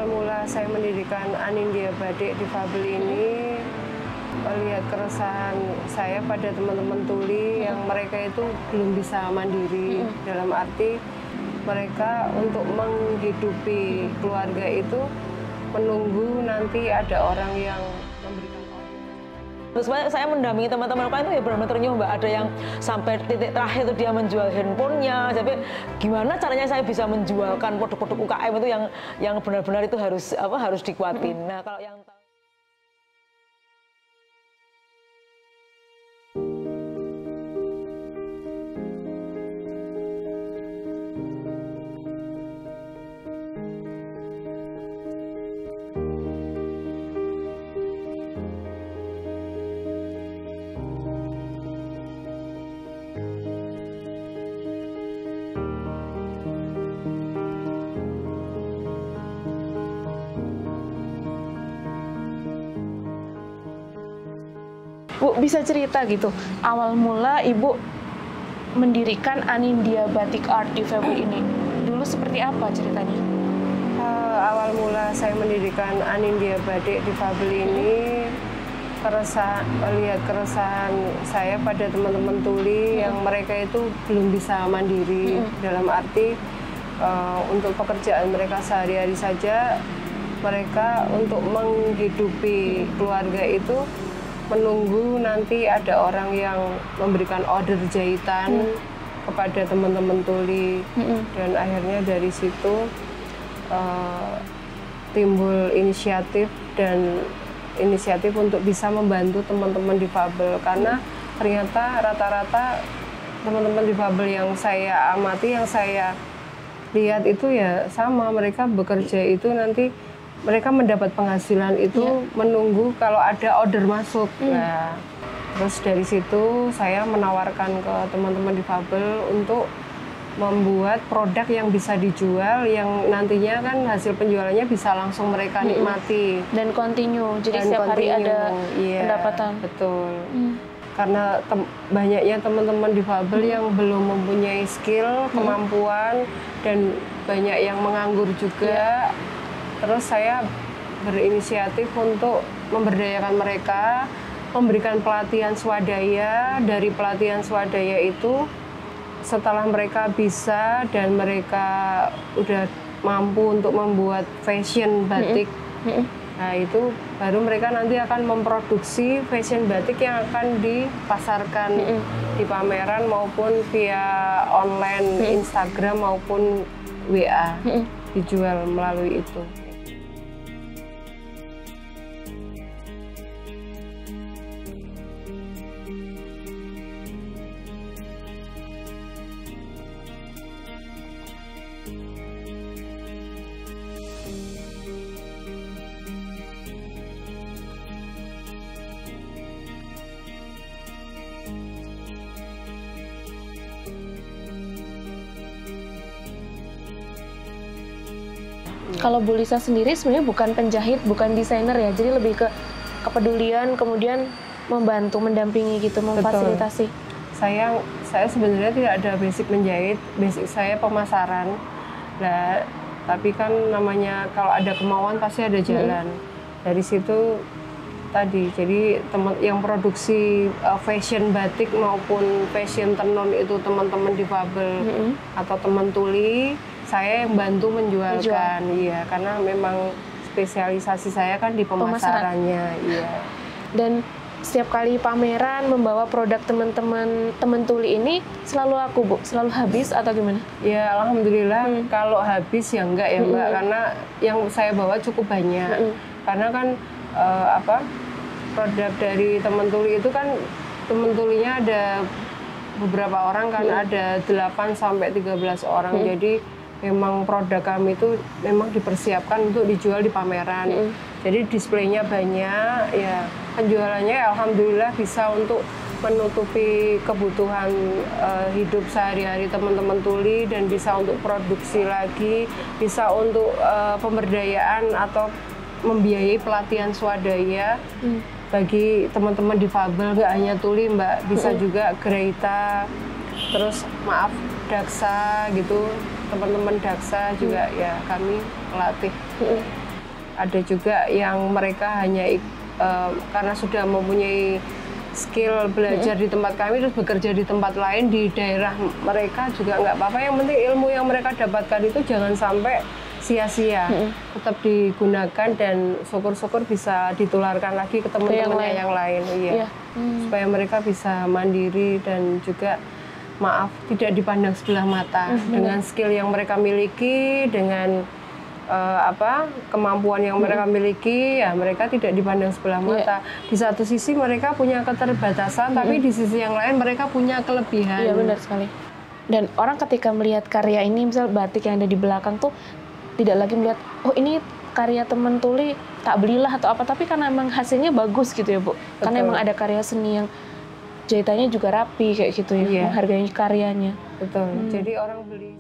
awal mula saya mendirikan Anindya Batik Difabel ini melihat keresahan saya pada teman-teman tuli yang mereka itu belum bisa mandiri, dalam arti mereka untuk menghidupi keluarga itu menunggu nanti ada orang yang memberikan. Terus saya mendampingi teman-teman itu ya benar-benar nyoba, ada yang sampai titik terakhir itu dia menjual handphonenya, sampai gimana caranya saya bisa menjualkan produk-produk UKM itu yang benar-benar itu harus dikuatin. Nah, kalau yang Bu, bisa cerita gitu, awal mula Ibu mendirikan Anindya Batik Art Difabel ini, dulu seperti apa ceritanya? Awal mula saya mendirikan Anindya Batik Difabel ini melihat keresahan saya pada teman-teman tuli yang mereka itu belum bisa mandiri, dalam arti untuk pekerjaan mereka sehari-hari saja, mereka untuk menghidupi keluarga itu menunggu nanti ada orang yang memberikan order jahitan kepada teman-teman tuli, dan akhirnya dari situ timbul inisiatif untuk bisa membantu teman-teman difabel, karena ternyata rata-rata teman-teman difabel yang saya amati, yang saya lihat itu ya sama, mereka bekerja itu nanti mereka mendapat penghasilan itu menunggu kalau ada order masuk. Nah, terus dari situ saya menawarkan ke teman-teman difabel untuk membuat produk yang bisa dijual, yang nantinya kan hasil penjualannya bisa langsung mereka nikmati. Dan continue, jadi setiap hari ada pendapatan. Betul. Karena banyaknya teman-teman difabel yang belum mempunyai skill, kemampuan, dan banyak yang menganggur juga. Terus saya berinisiatif untuk memberdayakan mereka, memberikan pelatihan swadaya. Dari pelatihan swadaya itu, setelah mereka bisa dan mereka udah mampu untuk membuat fashion batik, nah itu baru mereka nanti akan memproduksi fashion batik yang akan dipasarkan di pameran maupun via online, Instagram maupun WA, dijual melalui itu. Kalau Bu Lisa sendiri sebenarnya bukan penjahit, bukan desainer ya, jadi lebih ke kepedulian, kemudian membantu, mendampingi gitu, memfasilitasi. Saya sebenarnya tidak ada basic menjahit, basic saya pemasaran. Nah, tapi kan namanya kalau ada kemauan pasti ada jalan. Dari situ tadi, jadi teman yang produksi fashion batik maupun fashion tenun itu teman-teman difabel atau teman tuli, saya yang bantu menjualkan. Iya, karena memang spesialisasi saya kan di pemasarannya. Iya. Dan setiap kali pameran membawa produk teman tuli ini selalu laku, Bu? Selalu habis atau gimana? Ya, alhamdulillah kalau habis ya enggak ya, Mbak, karena yang saya bawa cukup banyak. Karena kan produk dari teman tuli itu kan, teman tulinya ada beberapa orang kan, ada 8 sampai 13 orang. Jadi memang produk kami itu memang dipersiapkan untuk dijual di pameran. Jadi displaynya banyak, ya penjualannya alhamdulillah bisa untuk menutupi kebutuhan hidup sehari-hari teman-teman tuli, dan bisa untuk produksi lagi, bisa untuk pemberdayaan atau membiayai pelatihan swadaya bagi teman-teman difabel, nggak hanya tuli, Mbak, bisa juga Greita, terus Daksa gitu, teman-teman Daksa juga ya kami pelatih. Ada juga yang mereka hanya karena sudah mempunyai skill belajar di tempat kami terus bekerja di tempat lain di daerah mereka juga nggak apa-apa. Yang penting ilmu yang mereka dapatkan itu jangan sampai sia-sia, tetap digunakan dan syukur-syukur bisa ditularkan lagi ke teman-temannya yang lain. Iya. Supaya mereka bisa mandiri dan juga maaf tidak dipandang sebelah mata dengan skill yang mereka miliki, dengan kemampuan yang mereka miliki, ya mereka tidak dipandang sebelah mata. Di satu sisi mereka punya keterbatasan, tapi di sisi yang lain mereka punya kelebihan. Iya, benar sekali. Dan orang ketika melihat karya ini, misal batik yang ada di belakang tuh tidak lagi melihat, oh ini karya teman tuli, tak belilah atau apa, tapi karena emang hasilnya bagus gitu ya Bu. Betul. Karena emang ada karya seni yang jahitannya juga rapi kayak gitu ya, menghargai karyanya. Betul. Jadi orang beli.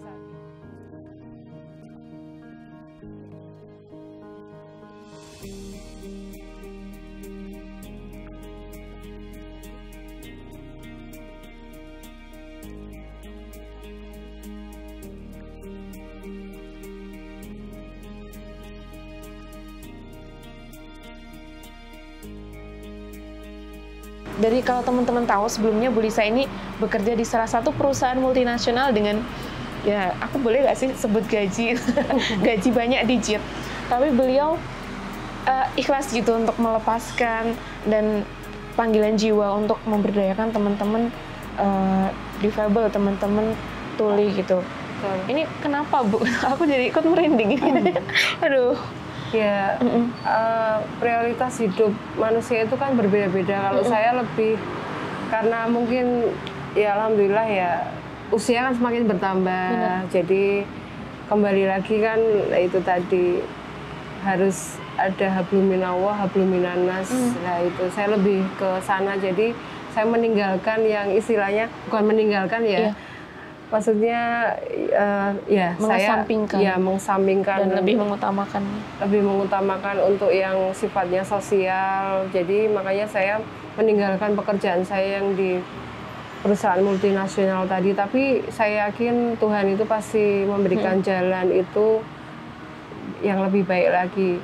Dari kalau teman-teman tahu sebelumnya Bu Lisa ini bekerja di salah satu perusahaan multinasional dengan, ya aku boleh nggak sih sebut gaji, gaji banyak digit. Tapi beliau ikhlas gitu untuk melepaskan dan panggilan jiwa untuk memberdayakan teman-teman difabel, teman-teman tuli gitu. Ini kenapa Bu? Aku jadi ikut merinding. Aduh. Ya, prioritas hidup manusia itu kan berbeda-beda. Kalau saya lebih, karena mungkin ya alhamdulillah ya usia kan semakin bertambah. Jadi kembali lagi kan itu tadi harus ada hablum minallah, hablum minannas. Nah itu saya lebih ke sana. Jadi saya meninggalkan yang istilahnya, bukan meninggalkan ya. Maksudnya ya mengesampingkan. Saya mengesampingkan dan lebih mengutamakan untuk yang sifatnya sosial. Jadi makanya saya meninggalkan pekerjaan saya yang di perusahaan multinasional tadi. Tapi saya yakin Tuhan itu pasti memberikan jalan itu yang lebih baik lagi.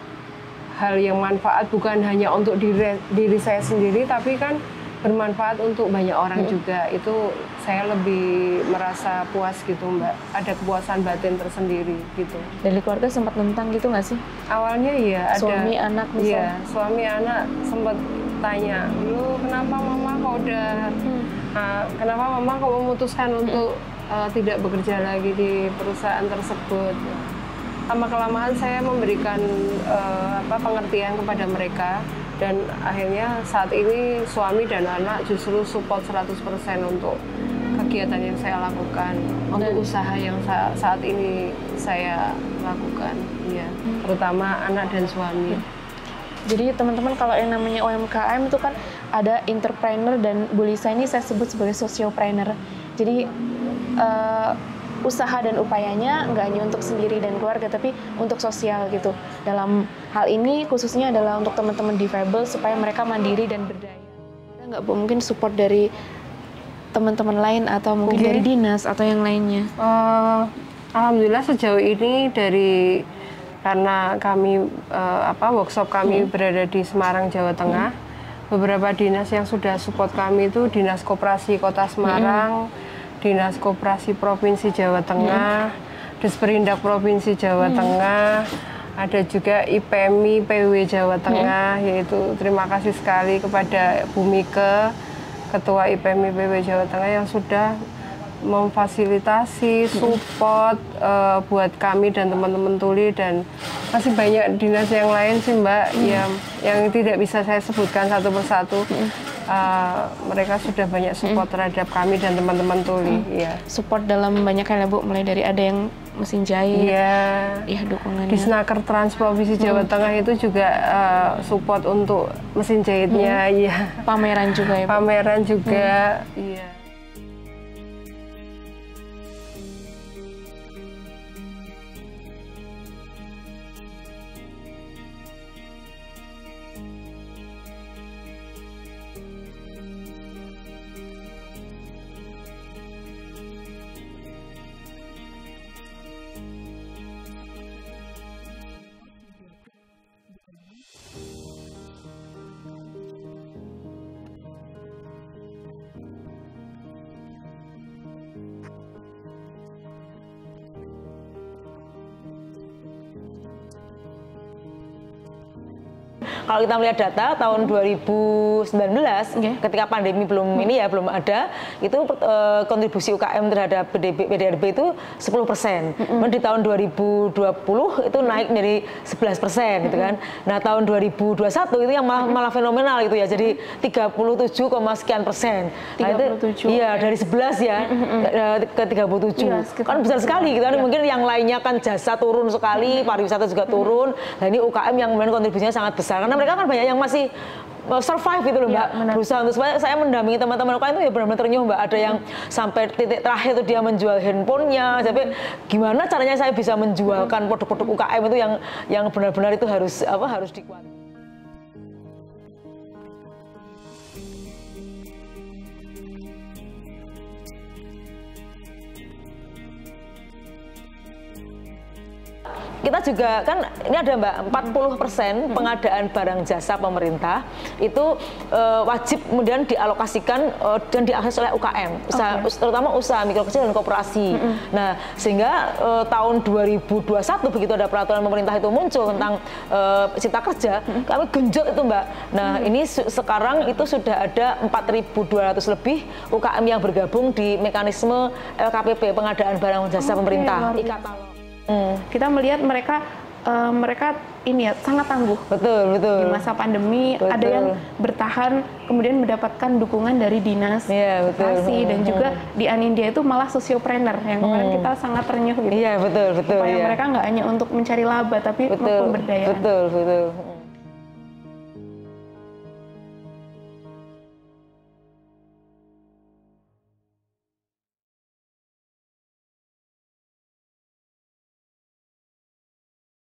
Hal yang manfaat bukan hanya untuk diri saya sendiri, tapi kan bermanfaat untuk banyak orang juga. Itu saya lebih merasa puas gitu Mbak, ada kepuasan batin tersendiri gitu. Dari keluarga sempat nentang gitu nggak sih? Awalnya iya, ada suami anak misalnya. Iya, suami anak sempat tanya, lu kenapa mama kok udah kenapa mama kok memutuskan untuk tidak bekerja lagi di perusahaan tersebut. Lama-kelamaan saya memberikan pengertian kepada mereka. Dan akhirnya saat ini suami dan anak justru support 100% untuk kegiatan yang saya lakukan, untuk usaha yang saat ini saya lakukan, ya, terutama anak dan suami. Jadi teman-teman kalau yang namanya UMKM itu kan ada entrepreneur dan Bu Lisa ini saya sebut sebagai sociopreneur. Jadi usaha dan upayanya nggak hanya untuk sendiri dan keluarga, tapi untuk sosial gitu. Dalam hal ini khususnya adalah untuk teman-teman difabel supaya mereka mandiri dan berdaya. Ada nggak Bu mungkin support dari teman-teman lain atau mungkin dari dinas atau yang lainnya? Alhamdulillah sejauh ini karena kami workshop kami berada di Semarang, Jawa Tengah. Beberapa dinas yang sudah support kami itu Dinas Koperasi Kota Semarang, Dinas Koperasi Provinsi Jawa Tengah, Disperindak Provinsi Jawa Tengah, ada juga IPMI PW Jawa Tengah, yaitu terima kasih sekali kepada Bu Mike, Ketua IPMI PW Jawa Tengah yang sudah memfasilitasi support buat kami dan teman-teman tuli, dan masih banyak dinas yang lain sih Mbak yang tidak bisa saya sebutkan satu persatu. Mereka sudah banyak support terhadap kami dan teman-teman tuli. Support dalam banyak hal ya Bu, mulai dari ada yang mesin jahit, dukungannya. Di Snaker Trans Provinsi Jawa Tengah itu juga support untuk mesin jahitnya. Pameran juga ya Bu? Pameran juga, iya. kalau kita melihat data tahun 2019 ketika pandemi belum ini ya belum ada, itu kontribusi UKM terhadap PDRB itu 10%. Kemudian di tahun 2020 itu naik dari 11% gitu kan. Nah tahun 2021 itu yang malah fenomenal gitu ya, jadi 37, sekian persen. Nah, itu, iya dari 11 ya ke 37, ya, kan besar sekali gitu kan. Mungkin yang lainnya kan jasa turun sekali, pariwisata juga turun. Nah ini UKM yang kemudian kontribusinya sangat besar karena mereka kan banyak yang masih survive gitu loh Mbak, berusaha untuk supaya saya mendampingi teman-teman UKM itu ya benar-benar ternyuh Mbak, ada yang sampai titik terakhir itu dia menjual handphonenya, tapi gimana caranya saya bisa menjualkan produk-produk UKM itu yang benar-benar itu harus dikuatkan. Kita juga kan ini ada Mbak 40% pengadaan barang jasa pemerintah itu wajib kemudian dialokasikan dan diakses oleh UKM, terutama usaha mikro kecil dan koperasi. Nah sehingga tahun 2021 begitu ada peraturan pemerintah itu muncul tentang cipta kerja, kami genjot itu Mbak. Nah ini sekarang itu sudah ada 4.200 lebih UKM yang bergabung di mekanisme LKPP, pengadaan barang jasa pemerintah. Kita melihat mereka ini ya sangat tangguh. Betul. Di masa pandemi ada yang bertahan kemudian mendapatkan dukungan dari dinas koperasi dan juga di Anindya itu malah sosiopreneur yang kemarin kita sangat ternyuh gitu. Iya betul. Supaya mereka nggak hanya untuk mencari laba tapi untuk pemberdayaan. Betul.